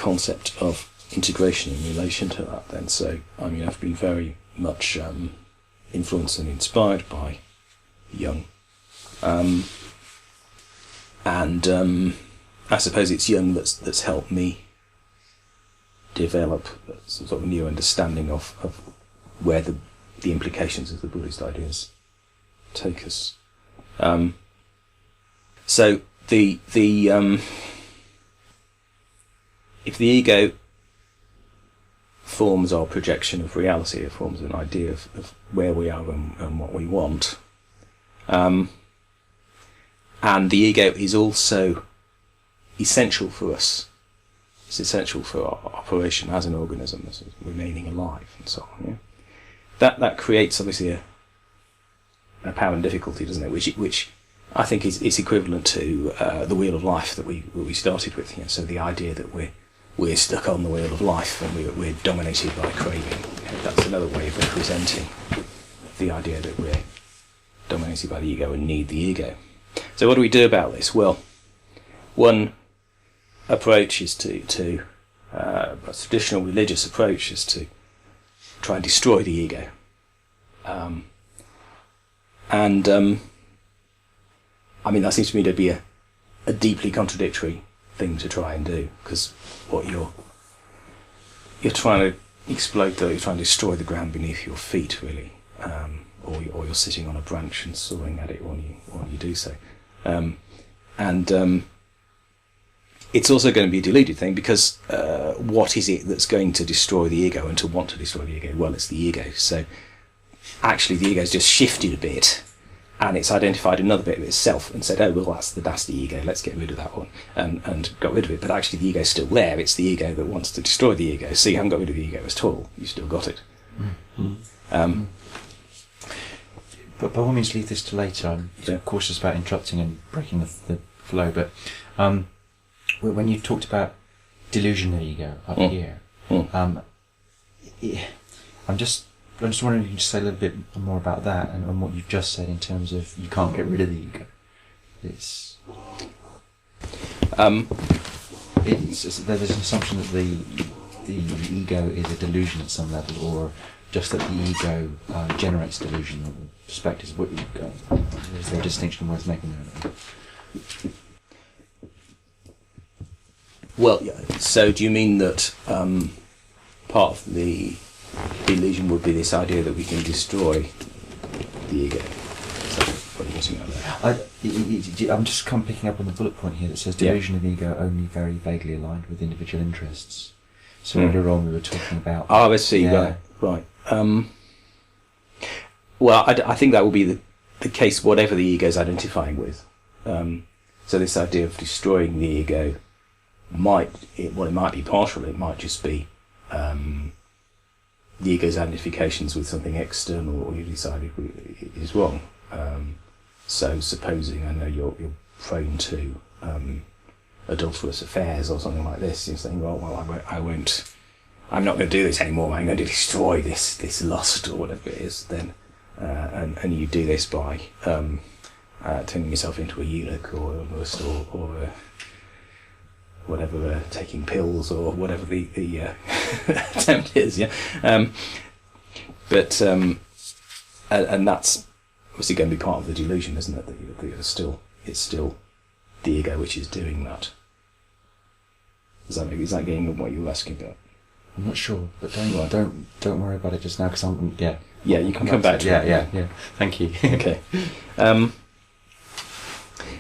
concept of integration in relation to that then. So, I mean, I've been very much influenced and inspired by Jung. And I suppose it's Jung that's helped me develop some sort of new understanding of where the implications of the Buddhist ideas take us. So the if the ego forms our projection of reality, it forms an idea of where we are and what we want, and the ego is also essential for us. It's essential for our operation as an organism, as remaining alive, and so on. Yeah? That creates obviously a power and difficulty, doesn't it? Which I think is equivalent to the wheel of life that we started with. You know? So the idea that we're stuck on the wheel of life and we're dominated by craving. You know, that's another way of representing the idea that we're dominated by the ego and need the ego. So what do we do about this? Well, one approach is to a traditional religious approach is to try and destroy the ego. I mean, that seems to me to be a deeply contradictory thing to try and do, because what you're trying to explode, though, you're trying to destroy the ground beneath your feet, really, or you're sitting on a branch and sawing at it when you do so, it's also going to be a deluded thing, because what is it that's going to destroy the ego and to want to destroy the ego? Well, it's the ego. So actually the ego's just shifted a bit, and it's identified another bit of itself and said, oh, well, that's the ego, let's get rid of that one, and got rid of it. But actually the ego's still there. It's the ego that wants to destroy the ego. So you haven't got rid of the ego at all. You've still got it. Mm-hmm. But by all means, leave this to later. I'm cautious about interrupting and breaking the flow. But when you talked about delusion of ego up here, I'm just wondering if you can just say a little bit more about that and what you've just said in terms of you can't get rid of the ego. There's an assumption that the ego is a delusion at some level, or just that the ego generates delusion, or perspectives. Is there a distinction worth making there? Well, yeah. So do you mean that part of the illusion would be this idea that we can destroy the ego? Is that what you're getting at there? I'm just picking up on the bullet point here that says delusion of ego only very vaguely aligned with individual interests. So earlier on we were talking about... Oh, I see, right. Well, I think that will be the case whatever the ego is identifying with. So this idea of destroying the ego might be partial. It might just be the ego's identifications with something external, or you decided is wrong. So supposing, I know you're prone to adulterous affairs or something like this, you're saying, well, I won't. I'm not going to do this anymore. I'm going to destroy this lust or whatever it is. Then, and you do this by turning yourself into a eunuch or a lust or whatever, taking pills or whatever the attempt is. Yeah, but and that's obviously going to be part of the delusion, isn't it? That it's still the ego which is doing that. Is that getting what you were asking about? I'm not sure, but don't worry about it just now, because I'm you can come back to it. Yeah. Thank you. Okay.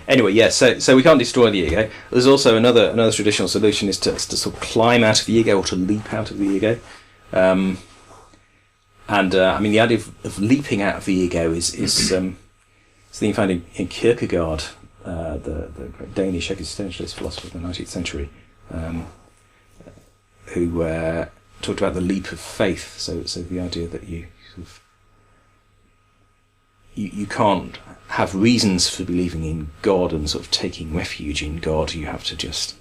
Anyway, so we can't destroy the ego. There's also another traditional solution is to sort of climb out of the ego, or to leap out of the ego. I mean, the idea of leaping out of the ego is something you find in Kierkegaard, the great Danish existentialist philosopher of the 19th century, who talked about the leap of faith. So the idea that you can't have reasons for believing in God and sort of taking refuge in God. You have to just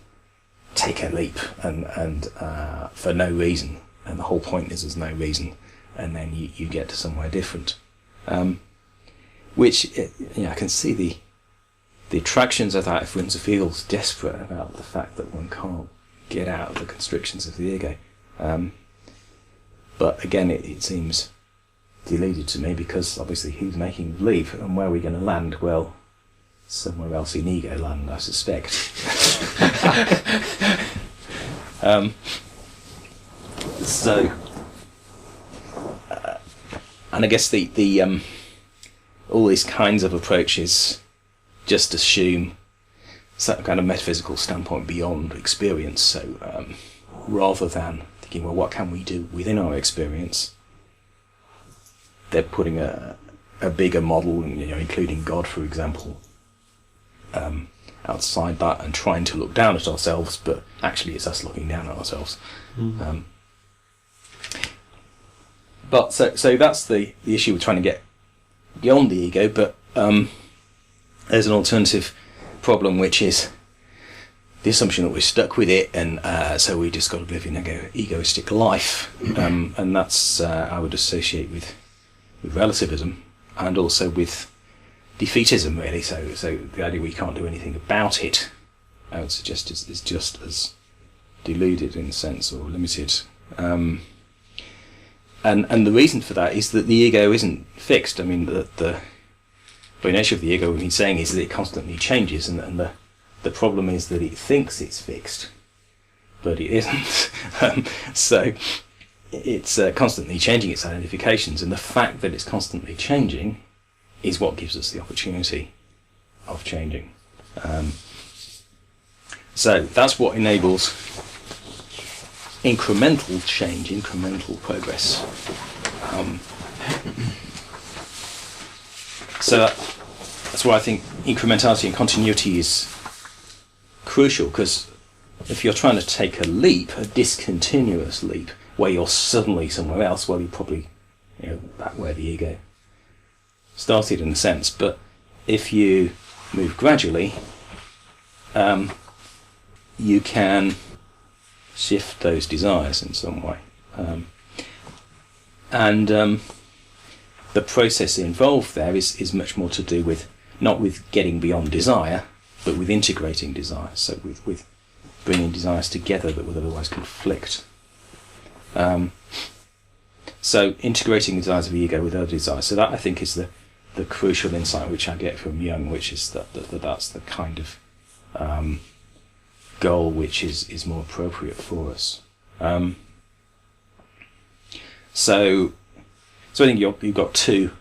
take a leap and for no reason. And the whole point is there's no reason. And then you get to somewhere different. Which, I can see the attractions of that if one feels desperate about the fact that one can't get out of the constrictions of the ego. But again, it seems deluded to me, because obviously who's making the leap, and where are we going to land? Well, somewhere else in ego land, I suspect. And I guess the all these kinds of approaches just assume some kind of metaphysical standpoint beyond experience. So rather than thinking, well, what can we do within our experience, they're putting a bigger model, including God, for example, outside that, and trying to look down at ourselves, but actually it's us looking down at ourselves. Mm. But so that's the issue with trying to get beyond the ego. But there's an alternative problem, which is the assumption that we're stuck with it, and so we just got to live in an egoistic life, and that's I would associate with relativism, and also with defeatism, really. So the idea we can't do anything about it, I would suggest, is just as deluded in a sense, or limited. And the reason for that is that the ego isn't fixed. I mean, the very nature of the ego, we've been saying, is that it constantly changes, and the problem is that it thinks it's fixed, but it isn't. So it's constantly changing its identifications, and the fact that it's constantly changing is what gives us the opportunity of changing. So that's what enables incremental change, incremental progress. So that's why I think incrementality and continuity is crucial, because if you're trying to take a leap, a discontinuous leap, where you're suddenly somewhere else, well, you're probably back where the ego started, in a sense. But if you move gradually, you can shift those desires in some way. And the process involved there is much more to do with, not with getting beyond desire, but with integrating desires, so with bringing desires together that would otherwise conflict. So integrating the desires of the ego with other desires. So that, I think, is the crucial insight which I get from Jung, which is that's the kind of goal which is more appropriate for us. So I think you've got two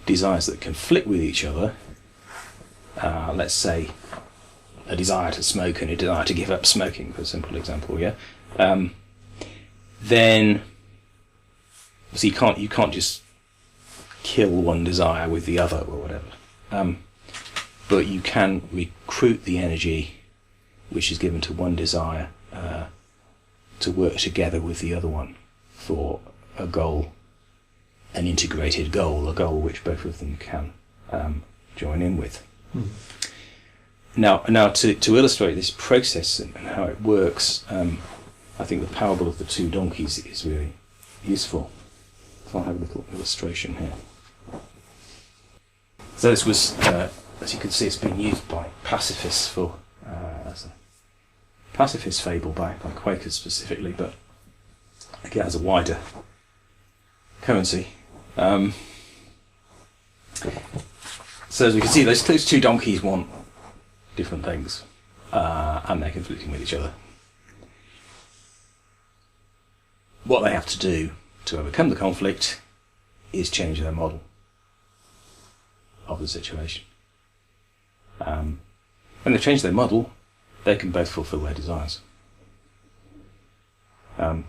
desires that conflict with each other. Let's say a desire to smoke and a desire to give up smoking, for a simple example. Yeah. Then, so you can't just kill one desire with the other or whatever. But you can recruit the energy which is given to one desire to work together with the other one for a goal, an integrated goal, a goal which both of them can join in with. Mm. Now to illustrate this process and how it works, I think the parable of the two donkeys is really useful. So I'll have a little illustration here. So this was, as you can see, it's been used by pacifists for as a pacifist fable by Quakers specifically, but again has a wider currency. So as we can see, those two donkeys want different things, and they're conflicting with each other. What they have to do to overcome the conflict is change their model of the situation. When they change their model, they can both fulfill their desires. And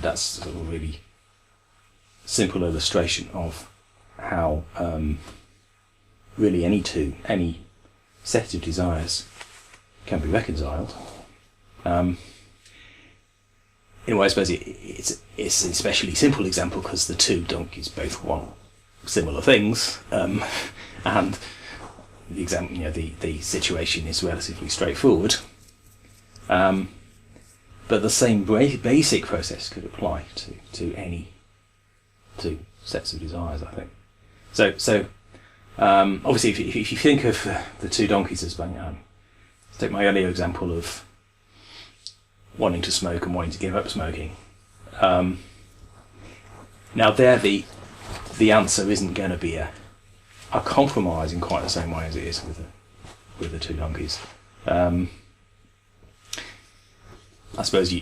that's a really simple illustration of how really any set of desires can be reconciled. In a way, I suppose it's an especially simple example because the two donkeys both want similar things, and the example, the situation is relatively straightforward. But the same basic process could apply to any two sets of desires, I think. So obviously, if you think of the two donkeys as being, let's take my earlier example of wanting to smoke and wanting to give up smoking. Now there the answer isn't going to be a compromise in quite the same way as it is with the two donkeys. I suppose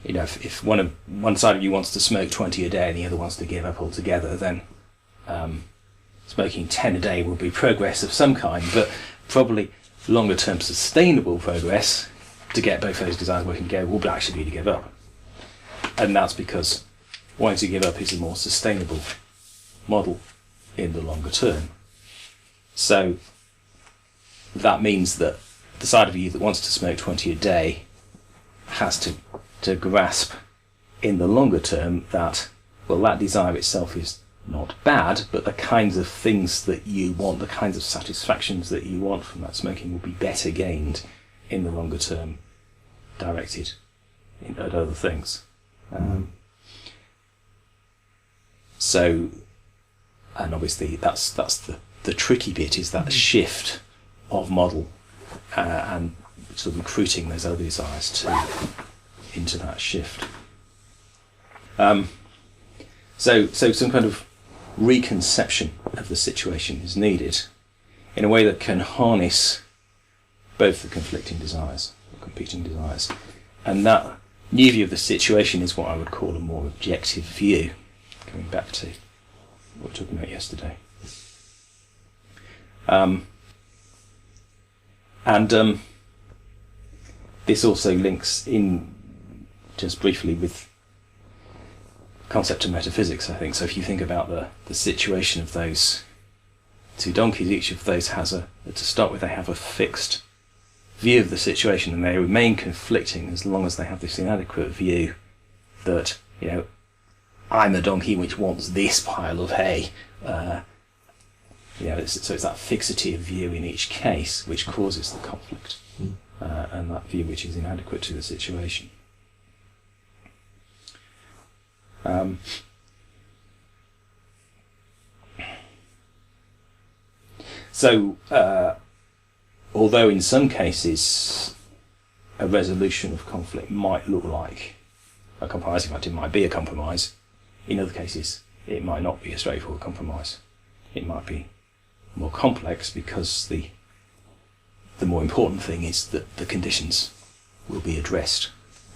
if one side of you wants to smoke 20 a day and the other wants to give up altogether, then smoking 10 a day will be progress of some kind, but probably longer term sustainable progress to get both those desires working together will actually be to give up. And that's because wanting to give up is a more sustainable model in the longer term. So that means that the side of you that wants to smoke 20 a day has to grasp in the longer term that, well, that desire itself is not bad, but the kinds of things that you want, the kinds of satisfactions that you want from that smoking will be better gained in the longer term, directed at other things. So, and obviously that's the tricky bit, is that shift of model and sort of recruiting those other desires into that shift. So some kind of reconception of the situation is needed in a way that can harness both the conflicting desires, or competing desires, and that new view of the situation is what I would call a more objective view, coming back to what we were talking about yesterday. This also links in just briefly with concept of metaphysics, I think. So if you think about the situation of those two donkeys, each of those has to start with, they have a fixed view of the situation, and they remain conflicting as long as they have this inadequate view that, I'm a donkey which wants this pile of hay. So it's that fixity of view in each case which causes the conflict, and that view which is inadequate to the situation. Although in some cases a resolution of conflict might look like a compromise, in fact it might be a compromise, in other cases it might not be a straightforward compromise. It might be more complex because the more important thing is that the conditions will be addressed,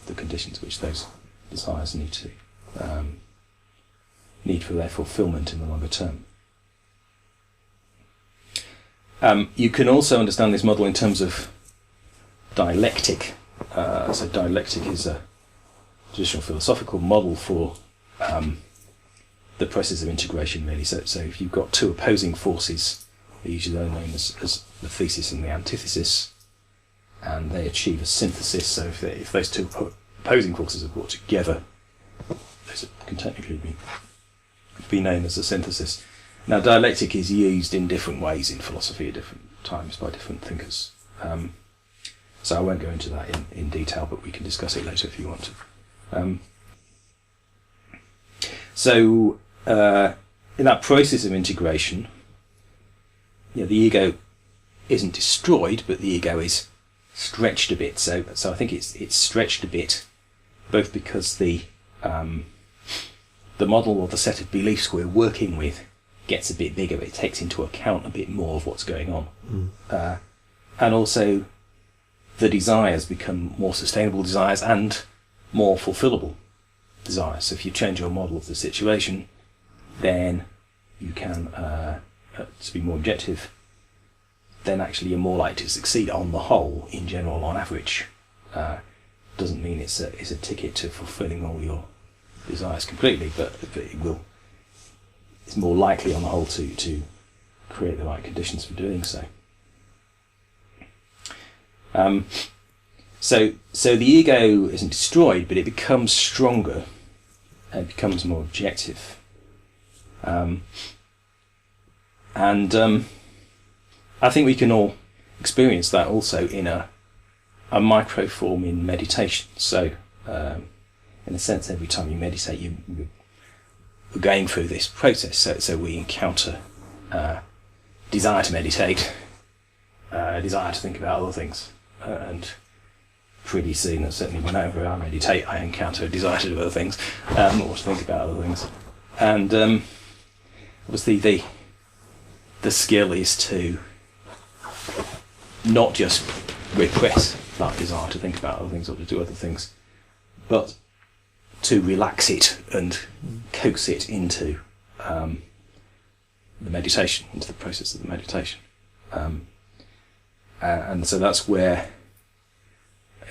the conditions which those desires need for their fulfillment in the longer term. You can also understand this model in terms of dialectic. So dialectic is a traditional philosophical model for the process of integration, really. So if you've got two opposing forces, they're usually known as the thesis and the antithesis, and they achieve a synthesis. So if those two opposing forces are brought together, those can technically be known as a synthesis. Now, dialectic is used in different ways in philosophy at different times by different thinkers. So I won't go into that in detail, but we can discuss it later if you want to. In that process of integration, the ego isn't destroyed, but the ego is stretched a bit. So I think it's stretched a bit, both because the model or the set of beliefs we're working with gets a bit bigger. It takes into account a bit more of what's going on, and also the desires become more sustainable desires and more fulfillable desires. So if you change your model of the situation, then you can, to be more objective, then actually you're more likely to succeed on the whole, in general, on average. Doesn't mean it's a ticket to fulfilling all your desires completely, but it will. It's more likely on the whole to create the right conditions for doing so. So the ego isn't destroyed, but it becomes stronger and becomes more objective. I think we can all experience that also in a micro form in meditation. So, in a sense, every time you meditate, we're going through this process. So we encounter desire to meditate, desire to think about other things, and pretty soon, and certainly whenever I meditate, I encounter a desire to do other things, or to think about other things. And obviously the skill is to not just repress that desire to think about other things or to do other things, but to relax it and coax it into the meditation, into the process of the meditation. And so that's where,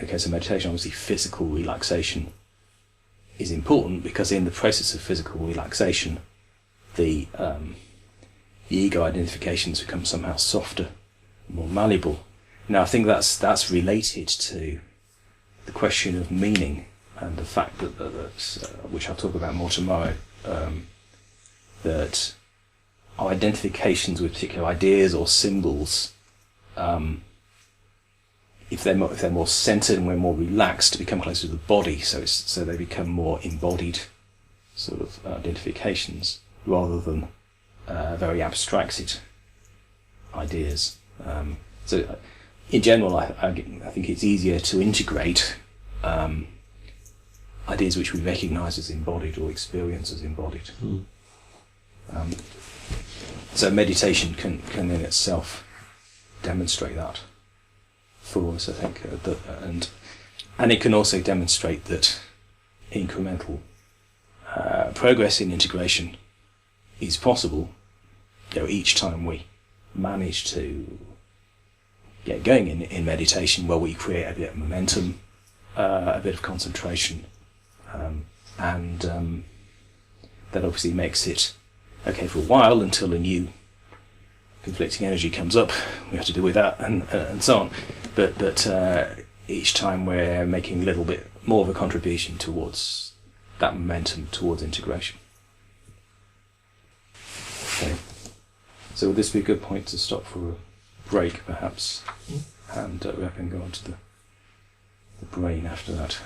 okay, so meditation, obviously physical relaxation is important, because in the process of physical relaxation, the ego identifications become somehow softer, more malleable. Now I think that's related to the question of meaning, and the fact that which I'll talk about more tomorrow, that our identifications with particular ideas or symbols, if they're more centered and we're more relaxed, become closer to the body, so they become more embodied sort of identifications rather than very abstracted ideas. So in general, I think it's easier to integrate ideas which we recognise as embodied or experience as embodied. So meditation can in itself demonstrate that for us, I think, and it can also demonstrate that incremental progress in integration is possible. Each time we manage to get going in meditation, where we create a bit of momentum, a bit of concentration, and that obviously makes it okay for a while until a new conflicting energy comes up. We have to deal with that, and so on. But each time we're making a little bit more of a contribution towards that momentum, towards integration. Okay. So would this be a good point to stop for a break, perhaps? And we can go on to the brain after that.